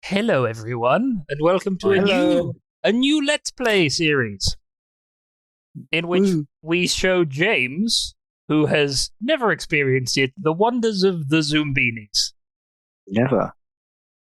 Hello, everyone, and welcome to a new Let's Play series in which we show James, who has never experienced it, the wonders of the Zoombinis. Never.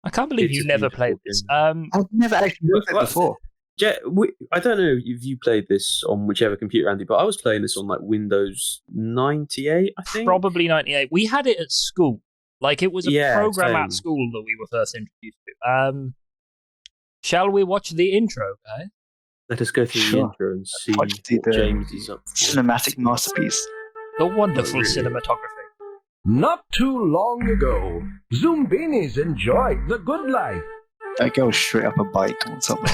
I can't believe you never played this. I've never actually looked at it before. I don't know if you played this on whichever computer, Andy, but I was playing this on like Windows 98, I think. Probably 98. We had it at school. Like, it was a program at school that we were first introduced to. Shall we watch the intro, guys? Let us go through the intro and see what James is up for. Cinematic masterpiece. The wonderful cinematography. Not too long ago, Zoombinis enjoyed the good life. I go straight up a bike or something.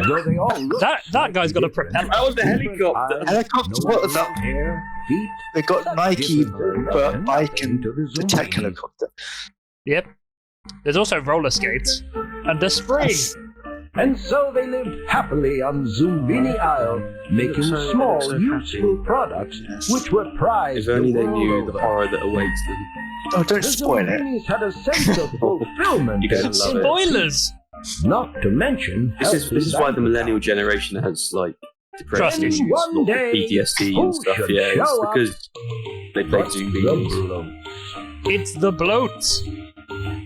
Though they all look that guy's got a propeller. That was the helicopter. Helicopter? What was that? Hair, feet, They got Nike bike and the tech helicopter. Yep. There's also roller skates and a spring. And so they lived happily on Zoombini Isle, making small, useful products which were prized. If only the they world knew the over. horror that awaits them. Oh, don't The spoil it. Zoombinis had a sense of fulfillment. You're going to love it. Spoilers! Not to mention, This is why the millennial generation has like depression Trust issues, One not day, PTSD who and stuff. should Yeah, it's show up because they played but Zoombinis. the bloats. It's the bloats.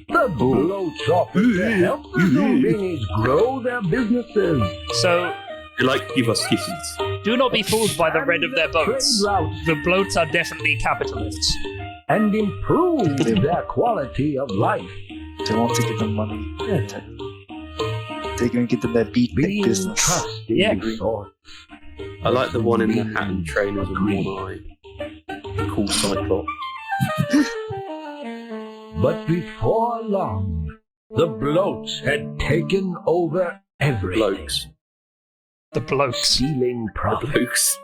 The bloats offer to help the Zoombinis grow their businesses. So, They like to give us kisses. do not be fooled by the red of their boats. Trade routes The bloats are definitely capitalists. and improve their quality of life. They want to give them money. They're going to give them their big Being business. trusting Yeah. sorts. I like the one in the hat and trainers and one eye. Cool Cyclops. But before long, the bloats had taken over everything. Blokes. The blokes. Stealing profit, Blokes.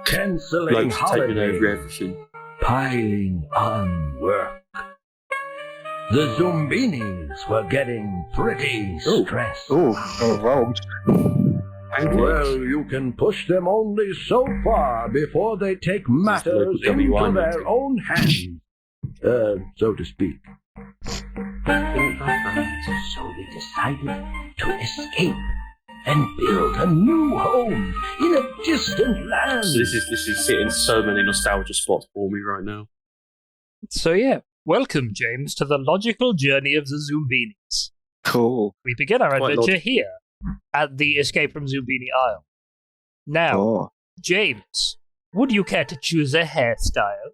cancelling Blokes taking holidays, over everything. piling on work. The Zoombinis were getting pretty stressed. Oh, rolled. Well, you can push them only so far before they take matters local into WI their meeting. own hands, so to speak. So they decided to escape and build a new home in a distant land. So this is hitting so many nostalgia spots for me right now. So yeah, welcome, James, to the logical journey of the Zoombinis. Cool. We begin our Quite adventure here, at the Escape from Zoombini Isle. Now, Oh. James, would you care to choose a hairstyle?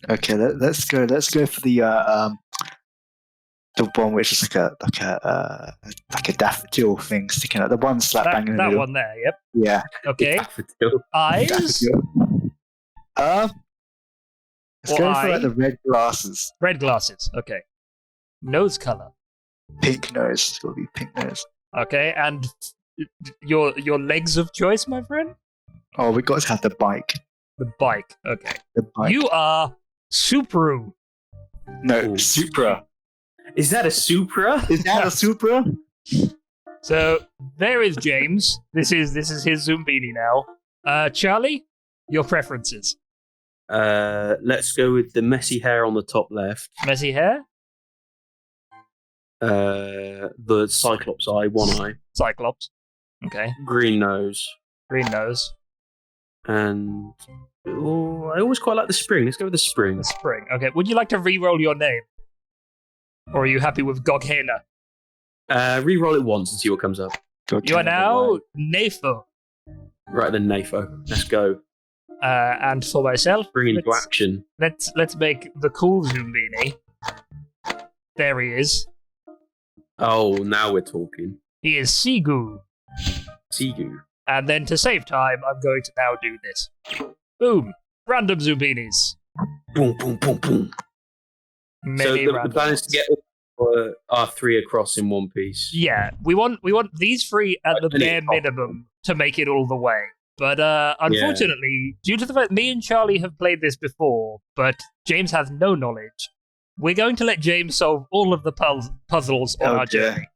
Okay, let's go for the one which is like a daffodil thing sticking out. The one slap bang in the That middle. one there, yep. Yeah. Okay. Daffodil. Eyes? Daffodil. Let's Or go for eye? like the red glasses. Red glasses, okay. Nose color, Pink nose. It's got to be pink nose. okay. And your legs of choice, my friend? Oh, we got to have the bike. The bike, okay. The bike. You are Supra. No, Ooh. Supra. Is that a Supra? Is that a Supra? So there is James. This is his Zoombini now. Charlie, your preferences. Let's go with the messy hair on the top left. Messy hair, The Cyclops eye, one eye. Cyclops. Okay. Green nose. Green nose. And I always quite like the spring. Let's go with the spring. The spring. Okay. Would you like to re-roll your name? Or are you happy with Goghena? Re-roll it once and see what comes up. God, You are damn it, now why? Nefo. Right then, Nafo. Let's go. And for myself, Bring it into action. let's make the cool Zoombini. There he is. Oh, now we're talking. He is Sigu. Sigu. And then to save time, I'm going to now do this. Boom. Random Zoombinis. Boom, boom, boom, boom. Many So the random plan is to get our three across in one piece. Yeah, we want these three at the Like, bare minimum to make it all the way. But unfortunately, due to the fact me and Charlie have played this before, but James has no knowledge, we're going to let James solve all of the puzzles on our dear. journey.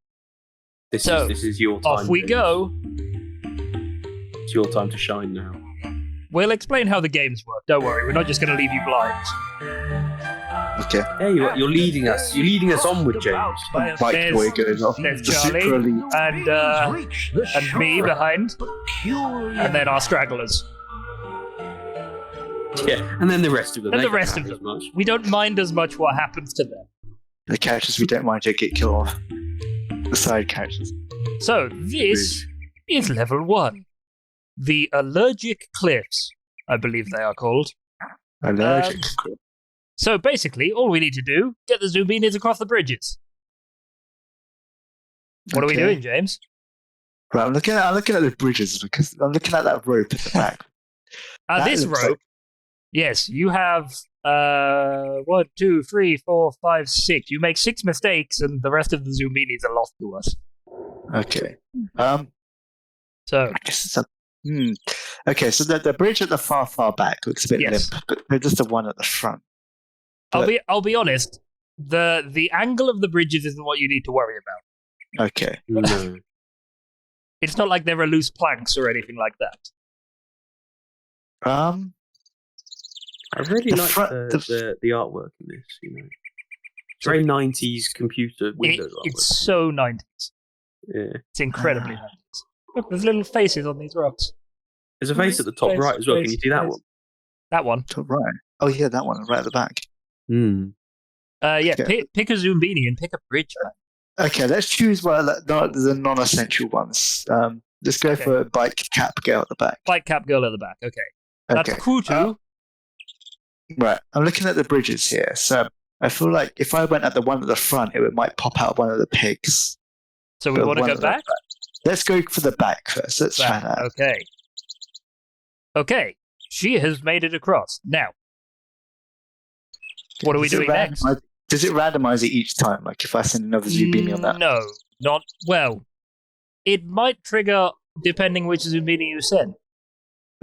This So, is your time. Off we James. go. It's your time to shine now. We'll explain how the games work. Don't worry, we're not just going to leave you blind. Okay. There you are. You're leading us. You're leading us onward, James. Bike boy goes off. There's The Charlie Supra lead. and me behind, and then our stragglers. Yeah, and then the rest of them. And They the don't rest of matter them. as much. We don't mind as much what happens to them. The characters we don't mind to get killed off. The side characters. So, this is level 1. The Allergic Cliffs, I believe they are called. Allergic. So basically, all we need to do, get the Zoombinis across the bridges. What are we doing, James? Right, I'm looking at the bridges because I'm looking at that rope at the back. This rope. Yes, you have 1, 2, 3, 4, 5, 6. You make 6 mistakes, and the rest of the Zoombinis are lost to us. Okay. So I guess it's a. Okay, so the bridge at the far back looks a bit limp, but there's just the one at the front. But, I'll be honest. The angle of the bridges isn't what you need to worry about. Okay. No. It's not like there are loose planks or anything like that. I really like the the artwork in this. You know, it's very 90s computer Windows artwork. It's so 90s. Yeah. It's incredibly 90s. Look, there's little faces on these rocks. There's a face at the top right as well. Can you see that one? That one. Top right. Oh yeah, that one right at the back. Pick a Zoombini and pick a bridge. Okay, let's choose the non-essential ones. Let's go for bike cap girl at the back. Bike cap girl at the back. Okay. That's cool too. Right, I'm looking at the bridges here. So I feel like if I went at the one at the front, it might pop out one of the pigs. So we want to go back? Let's go for the back first. Let's try that. Okay. Okay. She has made it across. Now, what are we doing next? Does it randomize it each time? Like if I send another Zombini on that? No, not well. It might trigger depending which Zombini you send.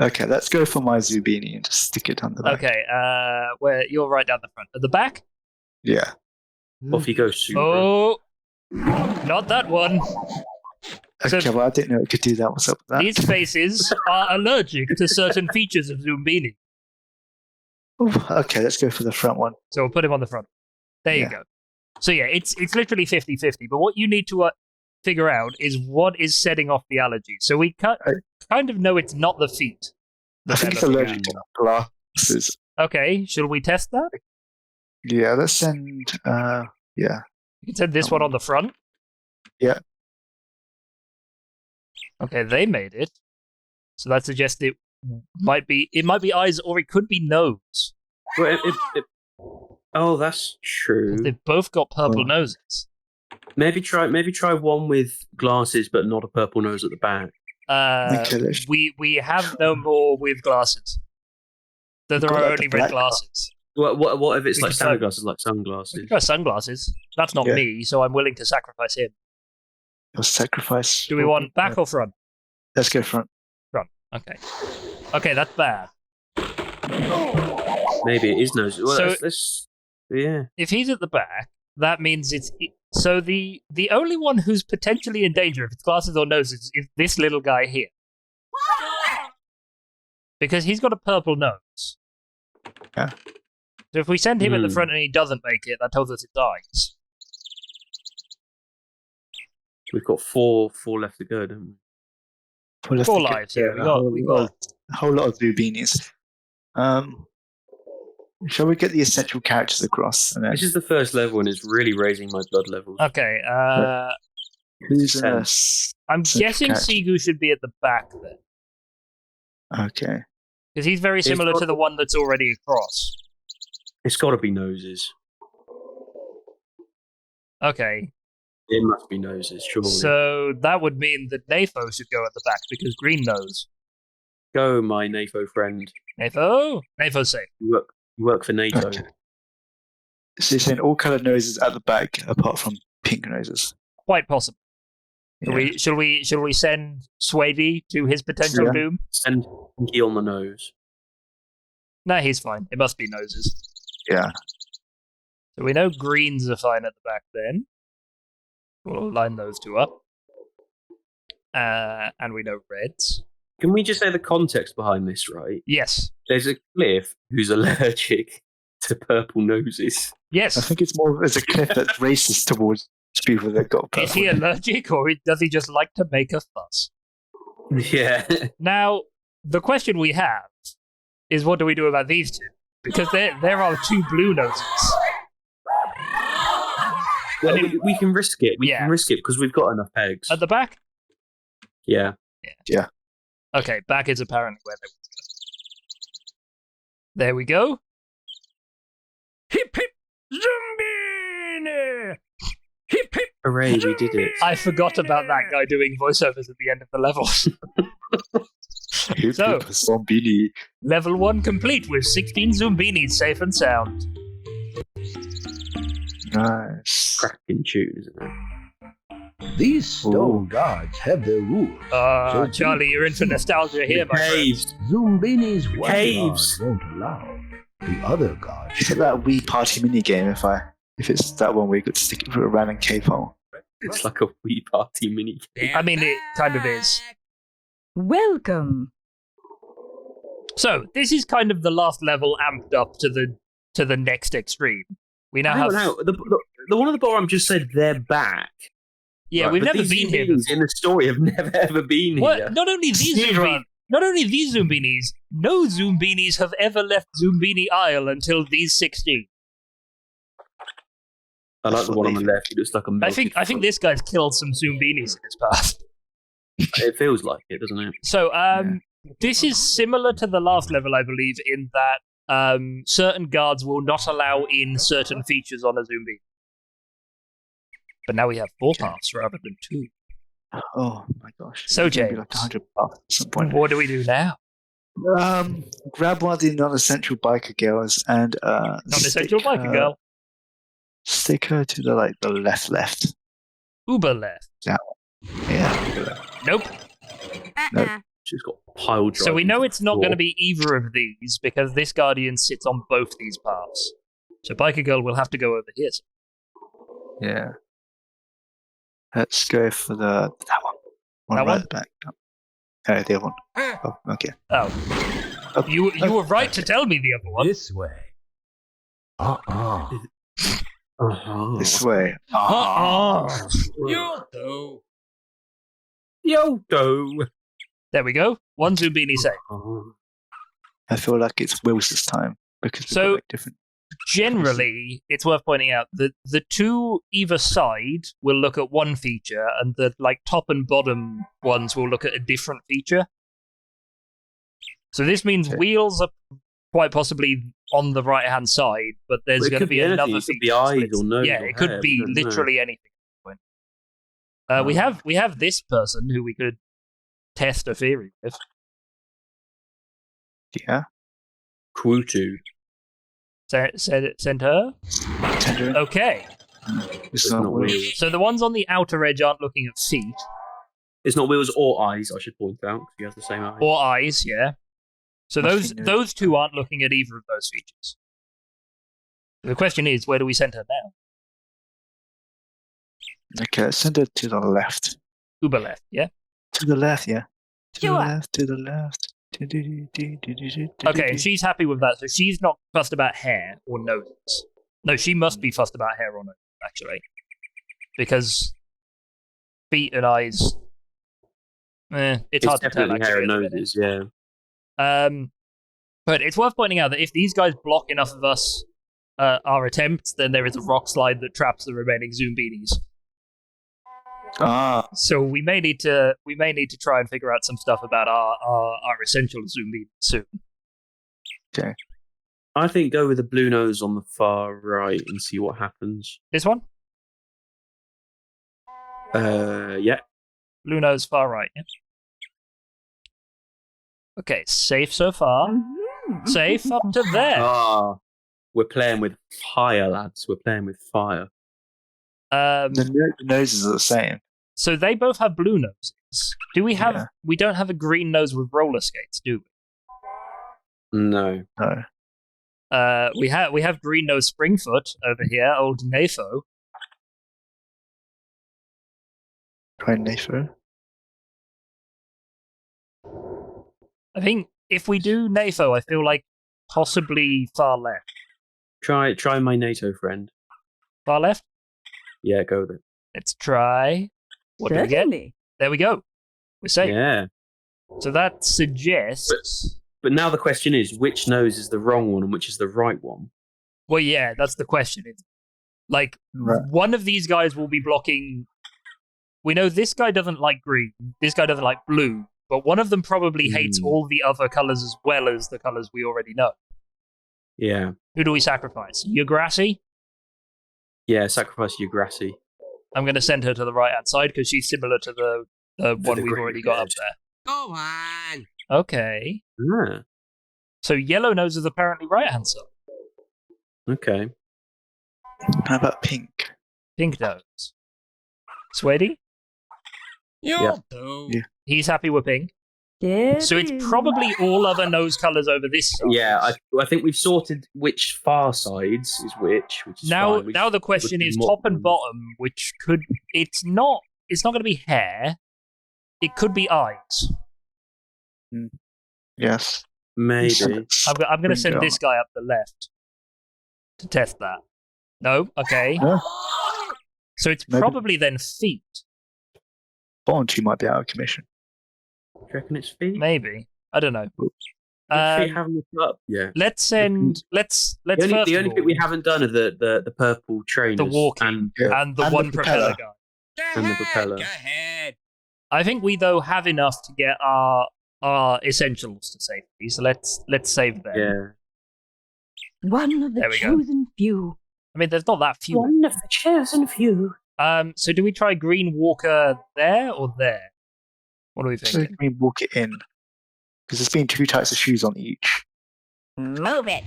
Okay, let's go for my Zombini and just stick it on the back. Okay, where you're right down the front. At the back? Yeah. Off you go, Supra. Oh, not that one. Okay, So, well, I didn't know it could do that. What's up with that? these faces are allergic to certain features of Zombini. Ooh, okay, let's go for the front one. So we'll put him on the front. There you go. So yeah, it's literally 50-50. But what you need to figure out is what is setting off the allergy. So we kind of know it's not the feet. I think it's allergic to glasses. Okay, shall we test that? Yeah, let's send. Yeah. You can send this one on the front. Yeah. Okay, they made it. So that suggests it might be eyes or it could be nose. Well, oh, that's true. They've both got purple noses. Maybe try one with glasses, but not a purple nose at the back. We have no more with glasses. So there are only red glasses. What if it's like sunglasses, like sunglasses? Sunglasses. That's not me, so I'm willing to sacrifice him. You'll sacrifice. Do we want back or front? Let's go front. Front. Okay. Okay, that's bad. Maybe it is nose. Well, so yeah. If he's at the back, that means it's so the only one who's potentially in danger if it's glasses or noses is this little guy here, because he's got a purple nose. Yeah. So if we send him at the front and he doesn't make it, that tells us it's eyes. We've got four left to go, don't we? 4 lives. Yeah, we got a whole lot of Zoombinis. Shall we get the essential characters across? And then... This is the first level, and it's really raising my blood levels. Okay. Who's I'm guessing Sigu should be at the back then. Okay. Because he's very similar to the one that's already across. It's got to be noses. Okay. It must be noses, surely. So that would mean that Nafo should go at the back because green nose. Go, my NAFO friend. Nafo? Nafo's safe. You work for NATO. Okay. So you're saying all coloured noses at the back apart from pink noses? Quite possible. Yeah. Shall we send Swady to his potential doom? Send Pinky on the nose. No, he's fine. It must be noses. Yeah. So we know greens are fine at the back then. We'll line those two up. And we know reds. Can we just say the context behind this, right? Yes. There's a Cliff who's allergic to purple noses. Yes. I think it's more as a cliff that's racist towards people that got purple. Is he allergic, or does he just like to make a fuss? Yeah. Now, the question we have is, what do we do about these two? Because there are two blue noses. Well, we can risk it. We can risk it because we've got enough pegs. At the back? Yeah. Okay, back is apparently where they want to go. There we go. Hip hip Zombini! Hip hip! Hooray, we did it. I forgot about that guy doing voiceovers at the end of the levels. So, Zombini. level 1 complete with 16 Zoombinis safe and sound. Nice. Cracking tune, isn't it? These stone guards have their rules. So Charlie, you're in for nostalgia here, my friend. Caves. Zoombinis one Caves. guard won't allow. The other guards. Is it that Wii Party mini game? If it's that one where you could stick it through a random cave hole. It's like a Wii Party mini game. I mean, it kind of is. Welcome. So, this is kind of the last level amped up to the next extreme. We now have... The one at the bottom just said they're back. Yeah, right, we've never these been here Zoombinis before. in the story have never ever been here. Not only these Zoombinis, no Zoombinis have ever left Zoombini Isle until these 16. I like the one on the left. It looks like a melted I think this guy's killed some Zoombinis in his past. It feels like it, doesn't it? So, this is similar to the last level, I believe, in that certain guards will not allow in certain features on a Zoombini. But now we have 4 paths rather than 2. Oh my gosh. So, It's gonna be James, like 100 bucks at some point. what do we do now? Grab one of the non-essential biker girls and Non-essential biker girl. Stick her to the left. Uber left. Yeah. Nope. Nope. She's got pile drive. So we know it's not going to be either of these because this Guardian sits on both these paths. So Biker Girl will have to go over here. Yeah. Let's go for that one. That one? At the back. Oh, the other one. Oh, okay. Oh. You were right to tell me the other one. This way. This way. Yodo. There we go. One Zoombini safe. I feel like it's Will's this time because we've So- got, like, different. Generally, it's worth pointing out that the two either side will look at one feature, and the top and bottom ones will look at a different feature. So this means Okay. wheels are quite possibly on the right hand side, but there's Well, it going to could be be anything. another It could feature. be eyes that's- or nose Yeah, or it could hair, be we don't know. literally anything. We have this person who we could test a theory with. Yeah. Krutu. Send her. Tender. Okay. It's It's not not Will. wheels. So the ones on the outer edge aren't looking at feet It's not wheels or eyes, I should point out, because he has the same eyes. or eyes. Yeah. So Nothing new. those two aren't looking at either of those features. The question is, where do we send her now? Okay, let's send her to the left. Uber left. Yeah. To the left, yeah. To the Sure. left, to the left. Okay, and she's happy with that, so she's not fussed about hair or noses. No, she must be fussed about hair or noses, actually. Because feet and eyes... it's hard to tell, definitely hair actually. and at the minute. noses, yeah. But it's worth pointing out that if these guys block enough of us, our attempts, then there is a rock slide that traps the remaining Zoombinis. Ah, So we may need to try and figure out some stuff about our essential Zoombinis soon. I think go with the blue nose on the far right and see what happens. This one? Yeah. Blue nose far right, yeah. Okay, safe so far. Safe up to there. We're playing with fire, lads. We're playing with fire. the noses are the same. So they both have blue noses. Do we have? Yeah. We don't have a green nose with roller skates, do we? No. No. We have green nose Springfoot over here, old Nafo. Try Nafo. I think if we do Nafo, I feel like possibly far left. Try my NATO friend. Far left? Yeah, go with it. Let's try. What do we get? There we go. We're safe. Yeah. So that suggests... But now the question is, which nose is the wrong one and which is the right one? Well, yeah, that's the question. It's like, one of these guys will be blocking... We know this guy doesn't like green, this guy doesn't like blue, but one of them probably hates all the other colours as well as the colours we already know. Yeah. Who do we sacrifice? Yggdrasil? Yeah, sacrifice Yggdrasil. I'm going to send her to the right-hand side because she's similar to the one we've already got up there. Go on. Okay. Yeah. So yellow nose is apparently right-hand side. Okay. How about pink? Pink nose. Sweaty? You'll do. Yeah. He's happy with pink. Yeah. So it's probably all other nose colours over this side. Yeah, I think we've sorted which far sides is which is now, fine. now the question is top and bottom, which could... It's not going to be hair. It could be eyes. Yes. Maybe. I'm going to send this guy up the left to test that. No? Okay. Yeah. So it's Maybe. probably then feet. Bond, she might be out of commission. Do you reckon it's feet? Maybe. I don't know. Feet haven't looked up. Yeah. Let's send... Let's The first only of all, bit we haven't done are the purple trainers. the walking and the one propeller guy. Go And the ahead, propeller. Go ahead. I think we, though, have enough to get our essentials to safety, so let's save them. Yeah. One of the There we go. chosen few. I mean, there's not that few. One of the chosen few. So do we try Green Walker there or there? What are we So thinking? we walk it in. Because there's been 2 types of shoes on each. Move it.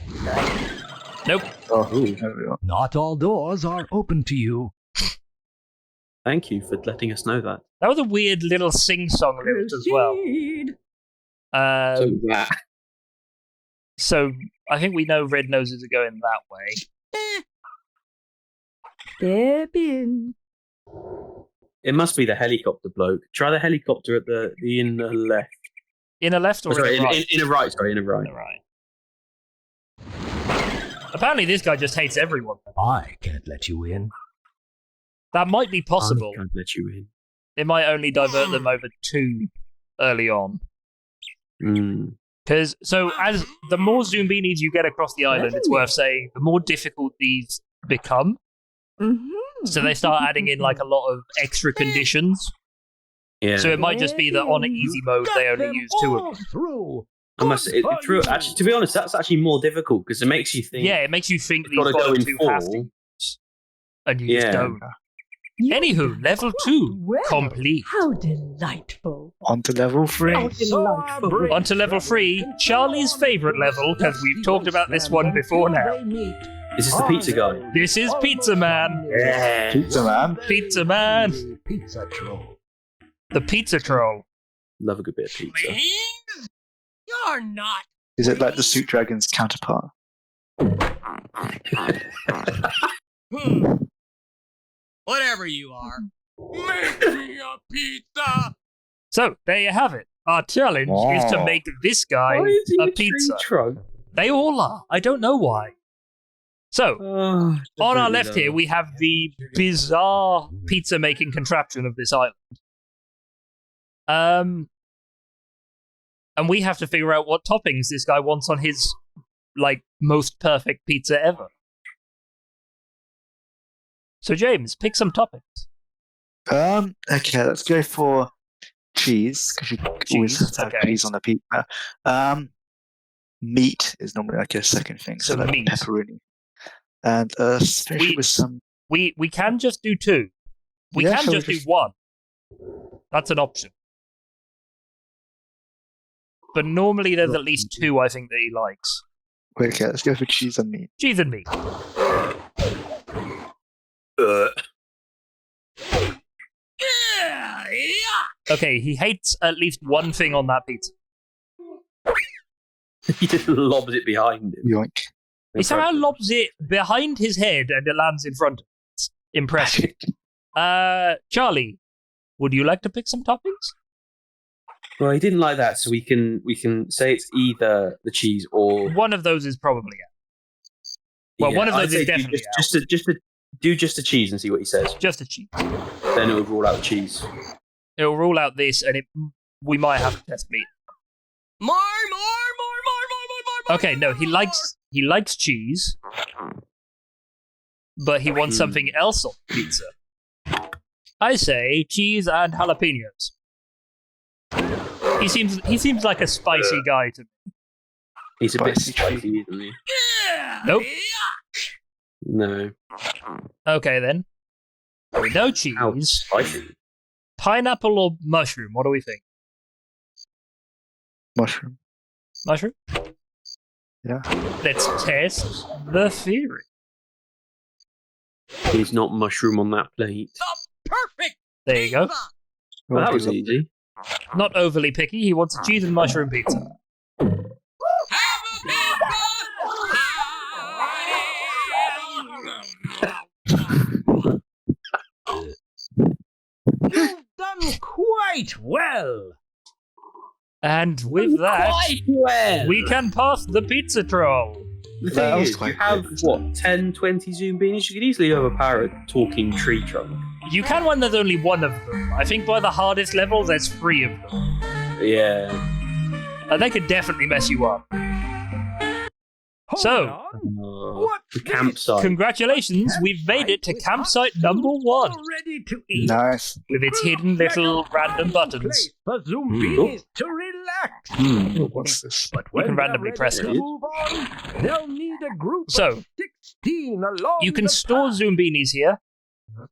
Nope. Oh, there we are. Not all doors are open to you. Thank you for letting us know that. That was a weird little sing-song lyric as well. So I think we know red noses are going that way. Step in. It must be the helicopter bloke. Try the helicopter at the inner left. Inner left or Sorry, inner right? inner right. Sorry, inner right. Inner right. Apparently this guy just hates everyone. I can't let you in. That might be possible. I can't let you in. It might only divert them over too early on. Because, as the more Zoombinis you get across the island, it's worth saying, the more difficult these become. Mm-hmm. So they start adding in like a lot of extra conditions. Yeah. So it might just be that on easy mode they only use 2 of them. Through. Actually, to be honest, that's actually more difficult because it makes you think. Yeah, it makes you think You've these gotta go bottom in 2 full. have to use, and you just Yeah. don't. Anywho, level 2 Well, complete. How delightful. On to level 3. How delightful. On to level 3, Charlie's favourite level, because we've talked about this one before now. Is this the pizza guy? This is Pizza Man. Yeah. Pizza man. Pizza Man. Pizza troll. The Pizza Troll. Love a good bit of pizza. Please? You're not. Is it like the Suit Dragon's counterpart? Whatever you are. Make me a pizza. So, there you have it. Our challenge is to make this guy Why is he a a tree pizza. trunk? They all are. I don't know why. So, Oh, on our left here, we have the bizarre pizza-making contraption of this island. And we have to figure out what toppings this guy wants on his, like, most perfect pizza ever. So, James, pick some toppings. Okay, let's go for cheese, because you always have to have okay. cheese on the pizza. Meat is normally like a second thing, so So like meat. pepperoni. And especially with some... We can just do 2. We Yeah, can shall we just do just- 1. That's an option. But normally there's at least 2 I think that he likes. Okay, let's go for cheese and meat. Cheese and meat. Yeah. Okay, he hates at least one thing on that pizza. He just lobs it behind him. Yoink. He somehow lobs it behind his head and it lands in front of him. It's impressive. Charlie, would you like to pick some toppings? Well, he didn't like that, so we can say it's either the cheese or One of those is probably out. Well, one of I'd those say is definitely do just a cheese and see what he says. just a cheese. Then it would rule out the cheese. It'll rule out this, and we might have to test meat. More. Okay, no, he likes cheese, but he wants something else on pizza. I say cheese and jalapenos. He seems like a spicy guy to me. He's a bit spicy, isn't he? Yeah. Nope. No. Okay then. No cheese. How spicy? Pineapple or mushroom? What do we think? Mushroom. Mushroom? Yeah. Let's test the theory. He's not mushroom on that plate. The perfect. There you go. pizza. Well, that Okay, was look. easy. Not overly picky. He wants a cheese and mushroom pizza. Have a You've done quite well. And with that, Quite well. we can pass the pizza troll. The That thing was is, you quite have, good. 10, 20 Zoombinis? You could easily overpower a talking tree trunk. You can when there's only one of them. I think by the hardest level, there's 3 of them. Yeah. And they could definitely mess you up. Hold So, on. The campsite. Congratulations, we've made it to campsite number 1. Ready to eat. Nice. With its hidden little random buttons. Place for Zoombinis to relax. What's this? But You when can they're randomly ready press to it. move on, they'll need a group So, of 16 along You can the store path. Zoombinis here.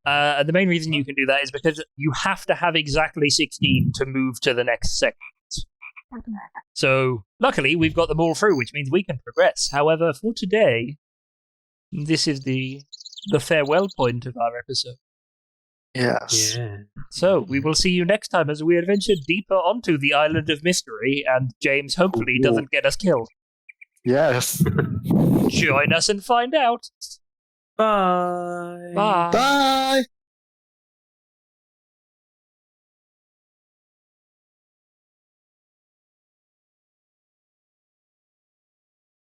And the main reason you can do that is because you have to have exactly 16 to move to the next segment. So, luckily, we've got them all through, which means we can progress. However, for today, this is the farewell point of our episode. Yes. Yeah. So, we will see you next time as we adventure deeper onto the Island of Mystery, and James hopefully doesn't get us killed. Yes. Join us and find out. Bye. Bye. Bye.